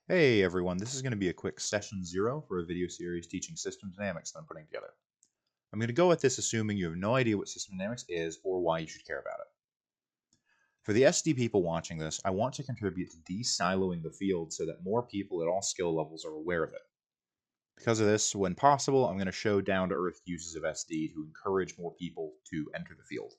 Hey everyone, this is going to be a quick session 0 for a video series teaching system dynamics that I'm putting together. I'm going to go at this assuming you have no idea what system dynamics is or why you should care about it. For the SD people watching this, I want to contribute to de-siloing the field so that more people at all skill levels are aware of it. Because of this, when possible, I'm going to show down-to-earth uses of SD to encourage more people to enter the field.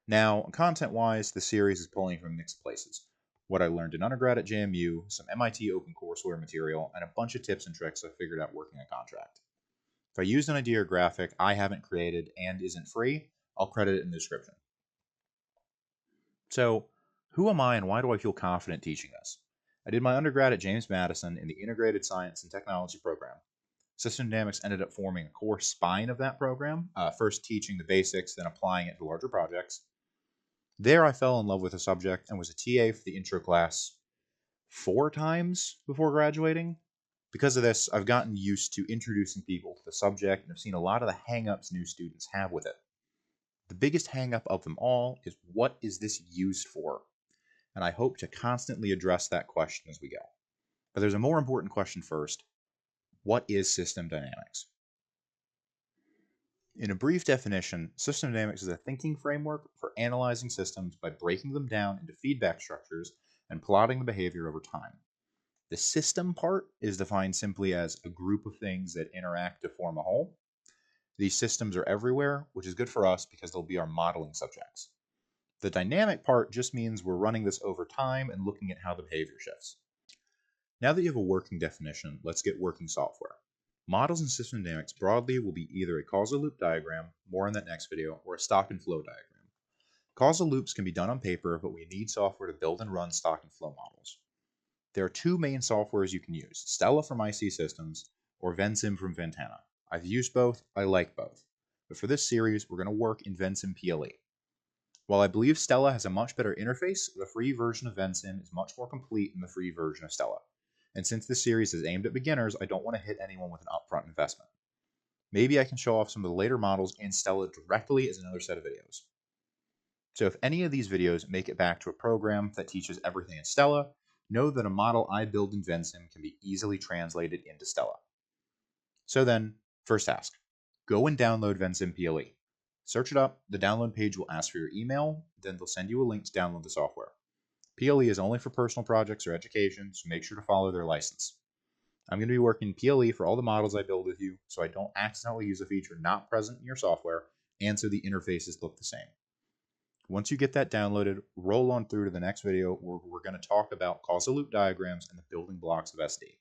Now, content-wise, the series is pulling from mixed places. What I learned in undergrad at JMU, some MIT OpenCourseware material, and a bunch of tips and tricks I figured out working a contract. If I used an idea or graphic I haven't created and isn't free, I'll credit it in the description. So, who am I and why do I feel confident teaching this? I did my undergrad at James Madison in the Integrated Science and Technology program. System dynamics ended up forming a core spine of that program, first teaching the basics, then applying it to larger projects. There, I fell in love with the subject and was a TA for the intro class 4 times before graduating. Because of this, I've gotten used to introducing people to the subject and have seen a lot of the hangups new students have with it. The biggest hangup of them all is, what is this used for? And I hope to constantly address that question as we go. But there's a more important question first. What is system dynamics? In a brief definition, system dynamics is a thinking framework for analyzing systems by breaking them down into feedback structures and plotting the behavior over time. The system part is defined simply as a group of things that interact to form a whole. These systems are everywhere, which is good for us because they'll be our modeling subjects. The dynamic part just means we're running this over time and looking at how the behavior shifts. Now that you have a working definition, let's get working software. Models in system dynamics broadly will be either a causal loop diagram, more in that next video, or a stock and flow diagram. Causal loops can be done on paper, but we need software to build and run stock and flow models. There are two main softwares you can use, Stella from IC Systems or Vensim from Ventana. I've used both, I like both. But for this series, we're going to work in Vensim PLE. While I believe Stella has a much better interface, the free version of Vensim is much more complete than the free version of Stella. And since this series is aimed at beginners, I don't want to hit anyone with an upfront investment. Maybe I can show off some of the later models in Stella directly as another set of videos. So if any of these videos make it back to a program that teaches everything in Stella, know that a model I build in Vensim can be easily translated into Stella. So then, first task. Go and download Vensim PLE. Search it up, the download page will ask for your email, then they'll send you a link to download the software. PLE is only for personal projects or education, so make sure to follow their license. I'm going to be working PLE for all the models I build with you, so I don't accidentally use a feature not present in your software, and so the interfaces look the same. Once you get that downloaded, roll on through to the next video where we're going to talk about causal loop diagrams and the building blocks of SD.